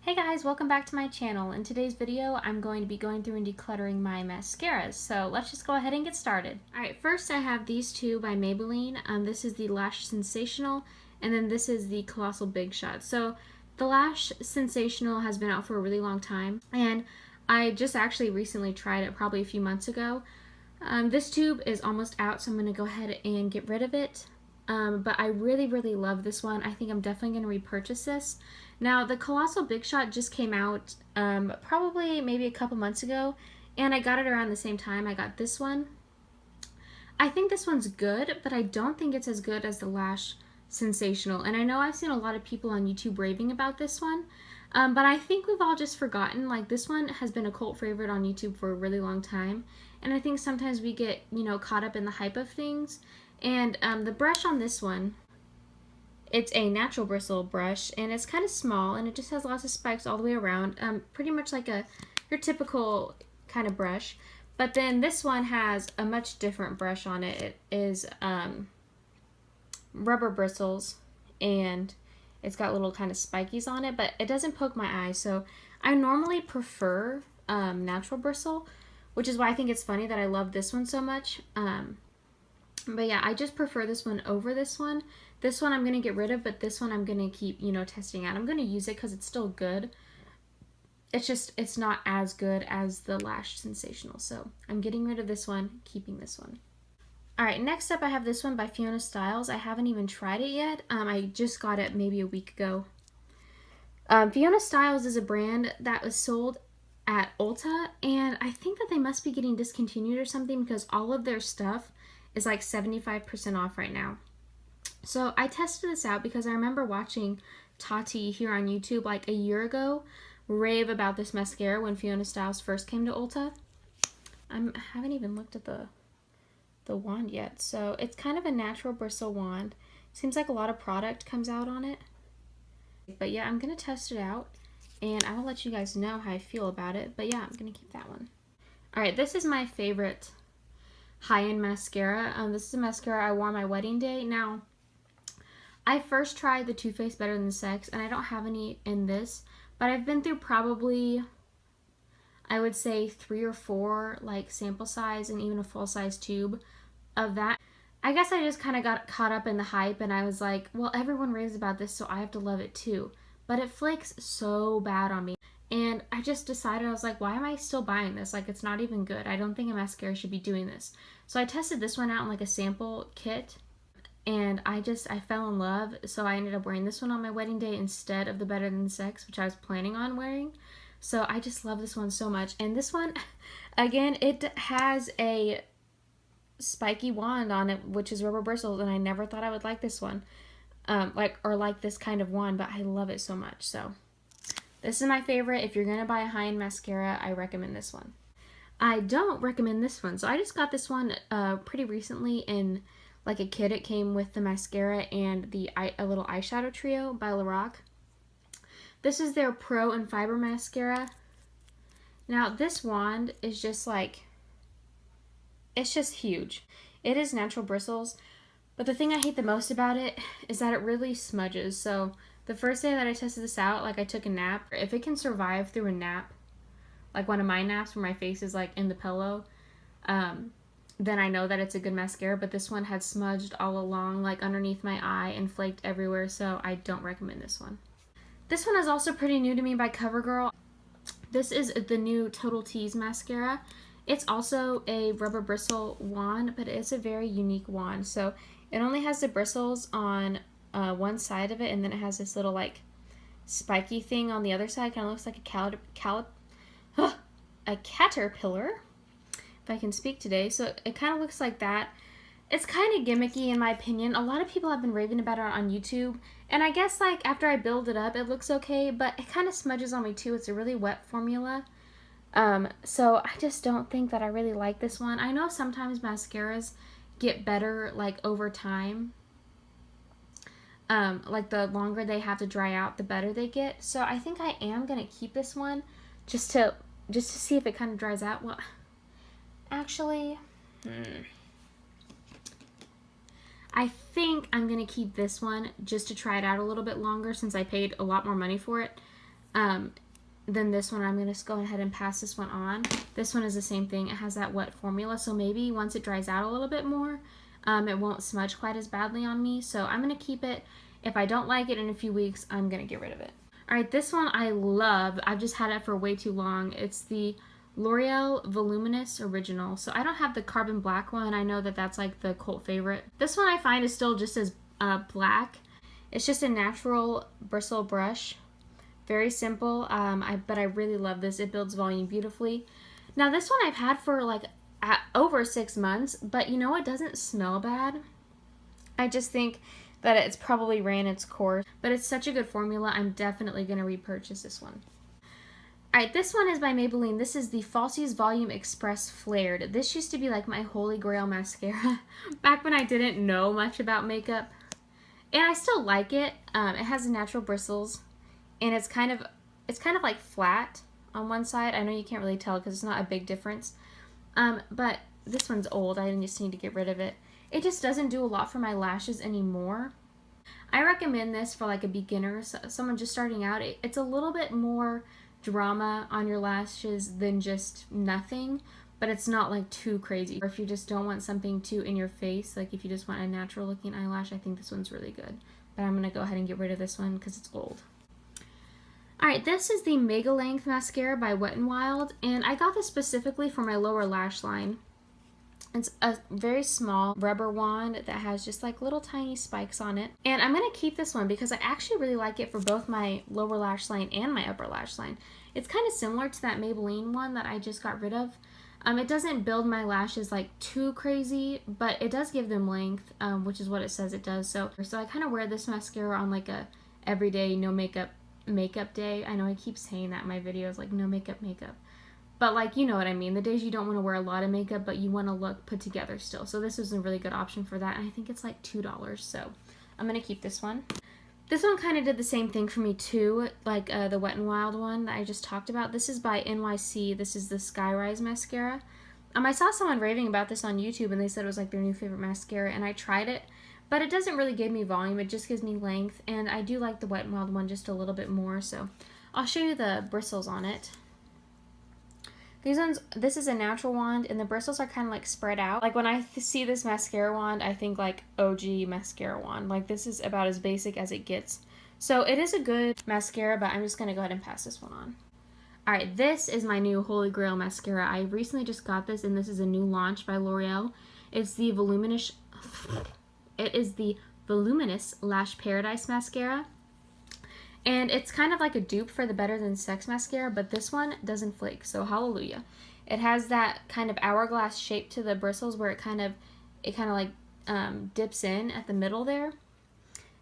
Hey guys, welcome back to my channel. In today's video, I'm going to be going through and decluttering my mascaras. So let's just go ahead and get started. Alright, first I have these two by Maybelline. This is the Lash Sensational, and then this is the Colossal Big Shot. So the Lash Sensational has been out for a really long time, and I just actually recently tried it probably a few months ago. This tube is almost out, so I'm going to go ahead and get rid of it. But I really love this one. I think I'm definitely going to repurchase this. Now, the Colossal Big Shot just came out probably maybe a couple months ago, and I got it around the same time I got this one. I think this one's good, but I don't think it's as good as the Lash Sensational. And I know I've seen a lot of people on YouTube raving about this one, but I think we've all just forgotten, like, this one has been a cult favorite on YouTube for a really long time, and I think sometimes we get, caught up in the hype of things. And the brush on this one, it's a natural bristle brush, and it's kind of small, and it just has lots of spikes all the way around, pretty much like your typical kind of brush. But then this one has a much different brush on it. It is rubber bristles, and it's got little kind of spikies on it, but it doesn't poke my eye. So I normally prefer natural bristle, which is why I think it's funny that I love this one so much. But yeah, I just prefer this one over this one. This one I'm going to get rid of, but this one I'm going to keep, testing out. I'm going to use it because it's still good. It's just, it's not as good as the Lash Sensational. So I'm getting rid of this one, keeping this one. Alright, next up I have this one by Fiona Styles. I haven't even tried it yet. I just got it maybe a week ago. Fiona Styles is a brand that was sold at Ulta, and I think that they must be getting discontinued or something because all of their stuff is like 75% off right now. So I tested this out because I remember watching Tati here on YouTube like a year ago rave about this mascara when Fiona Styles first came to Ulta. I haven't even looked at the wand yet. So it's kind of a natural bristle wand. Seems like a lot of product comes out on it. But yeah, I'm going to test it out, and I will let you guys know how I feel about it. But yeah, I'm going to keep that one. Alright, this is my favorite high-end mascara. This is a mascara I wore on my wedding day. Now, I first tried the Too Faced Better Than Sex, and I don't have any in this, but I've been through probably, I would say 3 or 4 like sample size and even a full-size tube of that. I guess I just kind of got caught up in the hype, and I was like, well, everyone raves about this, so I have to love it too. But it flakes so bad on me. And I just decided, I was like, why am I still buying this? Like, it's not even good. I don't think a mascara should be doing this. So I tested this one out in like a sample kit, and I fell in love. So I ended up wearing this one on my wedding day instead of the Better Than Sex, which I was planning on wearing. So I just love this one so much. And this one, again, it has a spiky wand on it, which is rubber bristles, and I never thought I would like this one. Like this kind of wand, but I love it so much. So this is my favorite. If you're going to buy a high-end mascara, I recommend this one. I don't recommend this one. So I just got this one pretty recently in like a kit. It came with the mascara and a little eyeshadow trio by Lorac. This is their Pro and Fiber Mascara. Now this wand is just like, it's just huge. It is natural bristles, but the thing I hate the most about it is that it really smudges. So the first day that I tested this out, like I took a nap. If it can survive through a nap, like one of my naps where my face is like in the pillow, then I know that it's a good mascara. But this one had smudged all along, like underneath my eye, and flaked everywhere, so I don't recommend this one. This one is also pretty new to me by CoverGirl. This is the new Total Tease mascara. It's also a rubber bristle wand, but it's a very unique wand. So it only has the bristles on one side of it, and then it has this little like spiky thing on the other side. Kind of looks like a caterpillar, if I can speak today. So it kind of looks like that. It's kind of gimmicky in my opinion. A lot of people have been raving about it on YouTube, and I guess like after I build it up, it looks okay, but it kind of smudges on me too. It's a really wet formula. So I just don't think that I really like this one. I know sometimes mascaras get better like over time. Like the longer they have to dry out, the better they get. So I think I am going to keep this one just to see if it kind of dries out. Well, actually, I think I'm going to keep this one just to try it out a little bit longer since I paid a lot more money for it. Then this one, I'm going to go ahead and pass this one on. This one is the same thing. It has that wet formula, so maybe once it dries out a little bit more, it won't smudge quite as badly on me. So I'm going to keep it. If I don't like it in a few weeks, I'm going to get rid of it. All right, this one I love. I've just had it for way too long. It's the L'Oreal Voluminous Original. So I don't have the carbon black one. I know that that's like the cult favorite. This one I find is still just as black. It's just a natural bristle brush. Very simple, but I really love this. It builds volume beautifully. Now this one I've had for like over 6 months, but you know, it doesn't smell bad. I just think that it's probably ran its course, but it's such a good formula. I'm definitely going to repurchase this one. Alright, this one is by Maybelline. This is the Falsies Volume Express Flared. This used to be like my holy grail mascara back when I didn't know much about makeup. And I still like it. It has natural bristles. And it's kind of like flat on one side. I know you can't really tell because it's not a big difference. But this one's old. I just need to get rid of it. It just doesn't do a lot for my lashes anymore. I recommend this for like a beginner, someone just starting out. It's a little bit more drama on your lashes than just nothing, but it's not like too crazy. Or if you just don't want something too in your face, like if you just want a natural looking eyelash, I think this one's really good. But I'm going to go ahead and get rid of this one because it's old. Alright, this is the Mega Length Mascara by Wet n Wild, and I got this specifically for my lower lash line. It's a very small rubber wand that has just like little tiny spikes on it. And I'm going to keep this one because I actually really like it for both my lower lash line and my upper lash line. It's kind of similar to that Maybelline one that I just got rid of. It doesn't build my lashes like too crazy, but it does give them length, which is what it says it does. So I kind of wear this mascara on like a everyday no makeup day. I know I keep saying that in my videos, like no makeup. But like, you know what I mean. The days you don't want to wear a lot of makeup, but you want to look put together still. So this is a really good option for that. And I think it's like $2. So I'm going to keep this one. This one kind of did the same thing for me too, like the Wet n Wild one that I just talked about. This is by NYC. This is the Skyrise mascara. I saw someone raving about this on YouTube and they said it was like their new favorite mascara, and I tried it. But it doesn't really give me volume, it just gives me length, and I do like the Wet n Wild one just a little bit more, so I'll show you the bristles on it. This is a natural wand, and the bristles are kind of like spread out. Like when I see this mascara wand, I think like OG mascara wand. Like this is about as basic as it gets. So it is a good mascara, but I'm just going to go ahead and pass this one on. Alright, this is my new Holy Grail mascara. I recently just got this, and this is a new launch by L'Oreal. It's the Voluminous Lash Paradise Mascara. And it's kind of like a dupe for the Better Than Sex mascara, but this one doesn't flake, so hallelujah. It has that kind of hourglass shape to the bristles where it kind of like dips in at the middle there.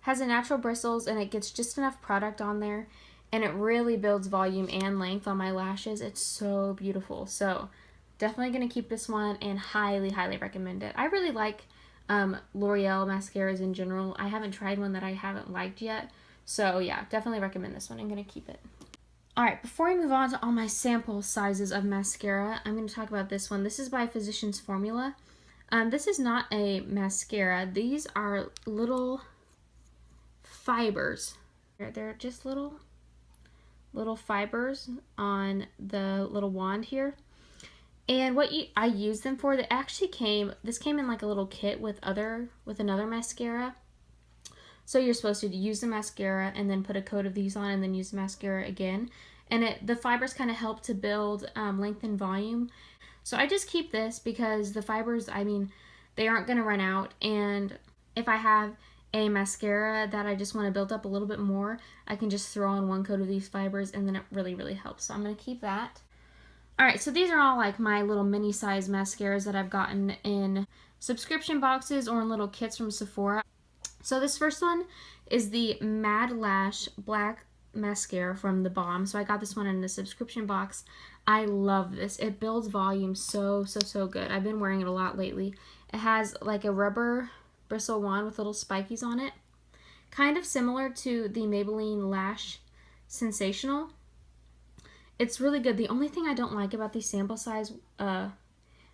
Has the natural bristles, and it gets just enough product on there, and it really builds volume and length on my lashes. It's so beautiful. So definitely going to keep this one and highly, highly recommend it. I really like L'Oreal mascaras in general. I haven't tried one that I haven't liked yet. So yeah, definitely recommend this one. I'm going to keep it. Alright, before I move on to all my sample sizes of mascara, I'm going to talk about this one. This is by Physicians Formula. This is not a mascara. These are little fibers. They're just little fibers on the little wand here. And what I use them for, this came in like a little kit with another mascara. So you're supposed to use the mascara and then put a coat of these on and then use the mascara again. And the fibers kind of help to build length and volume. So I just keep this because the fibers, I mean, they aren't going to run out. And if I have a mascara that I just want to build up a little bit more, I can just throw on one coat of these fibers, and then it really, really helps. So I'm going to keep that. Alright, so these are all like my little mini size mascaras that I've gotten in subscription boxes or in little kits from Sephora. So this first one is the Mad Lash Black Mascara from The Balm. So I got this one in a subscription box. I love this. It builds volume so good. I've been wearing it a lot lately. It has like a rubber bristle wand with little spikies on it. Kind of similar to the Maybelline Lash Sensational. It's really good. The only thing I don't like about these sample size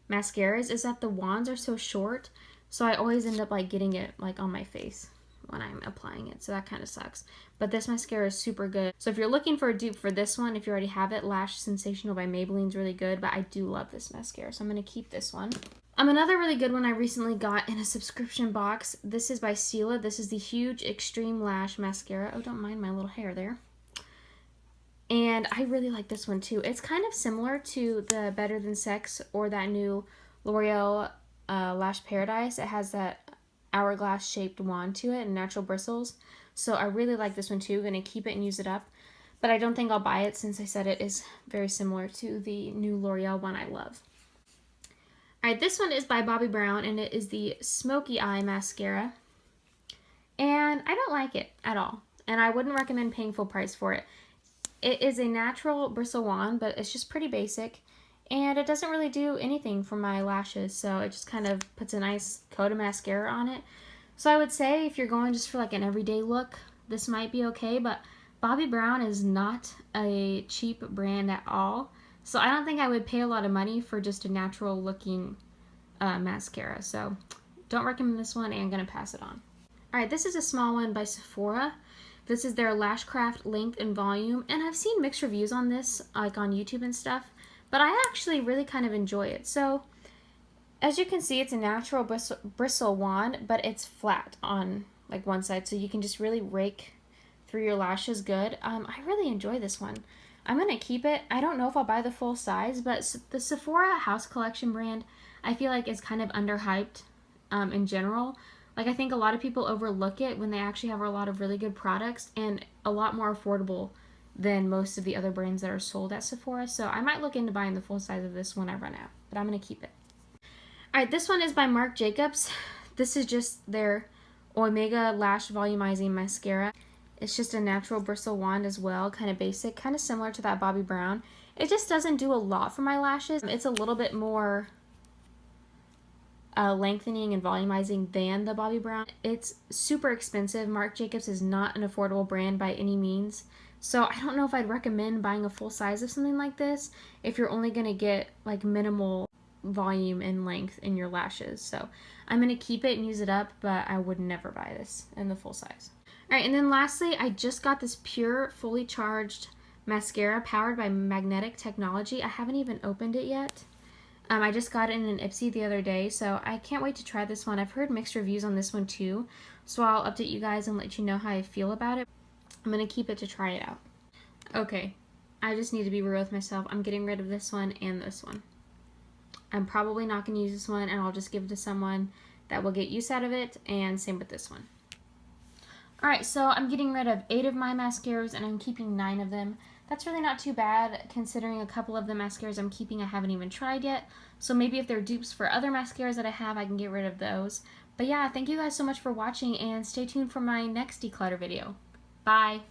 mascaras is that the wands are so short. So I always end up like getting it like on my face. when I'm applying it, so that kind of sucks. But this mascara is super good. So if you're looking for a dupe for this one, if you already have it, Lash Sensational by Maybelline's really good, but I do love this mascara, so I'm going to keep this one. Another really good one I recently got in a subscription box. This is by Stila. This is the Huge Extreme Lash Mascara. Oh, don't mind my little hair there. And I really like this one too. It's kind of similar to the Better Than Sex or that new L'Oreal Lash Paradise. It has that hourglass shaped wand to it and natural bristles. So I really like this one too. I'm going to keep it and use it up. But I don't think I'll buy it since I said it is very similar to the new L'Oreal one I love. Alright, this one is by Bobbi Brown, and it is the Smoky Eye Mascara. And I don't like it at all. And I wouldn't recommend paying full price for it. It is a natural bristle wand, but it's just pretty basic. And it doesn't really do anything for my lashes, so it just kind of puts a nice coat of mascara on it. So I would say if you're going just for like an everyday look, this might be okay, but Bobbi Brown is not a cheap brand at all. So I don't think I would pay a lot of money for just a natural looking mascara. So don't recommend this one, and I'm going to pass it on. Alright, this is a small one by Sephora. This is their Lashcraft Length and Volume, and I've seen mixed reviews on this, like on YouTube and stuff, but I actually really kind of enjoy it. So as you can see, it's a natural bristle wand, but it's flat on like one side, so you can just really rake through your lashes good. I really enjoy this one. I'm going to keep it. I don't know if I'll buy the full size, but the Sephora House Collection brand, I feel like is kind of underhyped in general. Like, I think a lot of people overlook it when they actually have a lot of really good products and a lot more affordable than most of the other brands that are sold at Sephora. So I might look into buying the full size of this when I run out, but I'm going to keep it. Alright, this one is by Marc Jacobs. This is just their Omega Lash Volumizing Mascara. It's just a natural bristle wand as well, kind of basic, kind of similar to that Bobbi Brown. It just doesn't do a lot for my lashes. It's a little bit more lengthening and volumizing than the Bobbi Brown. It's super expensive. Marc Jacobs is not an affordable brand by any means. So I don't know if I'd recommend buying a full size of something like this if you're only going to get like minimal volume and length in your lashes. So I'm going to keep it and use it up, but I would never buy this in the full size. Alright, and then lastly, I just got this Pure Fully Charged Mascara powered by magnetic technology. I haven't even opened it yet. I just got it in an Ipsy the other day, so I can't wait to try this one. I've heard mixed reviews on this one too, so I'll update you guys and let you know how I feel about it. I'm going to keep it to try it out. Okay, I just need to be real with myself. I'm getting rid of this one and this one. I'm probably not going to use this one, and I'll just give it to someone that will get use out of it, and same with this one. Alright, so I'm getting rid of 8 of my mascaras, and I'm keeping 9 of them. That's really not too bad, considering a couple of the mascaras I'm keeping I haven't even tried yet. So maybe if they're dupes for other mascaras that I have, I can get rid of those. But yeah, thank you guys so much for watching, and stay tuned for my next declutter video. Bye!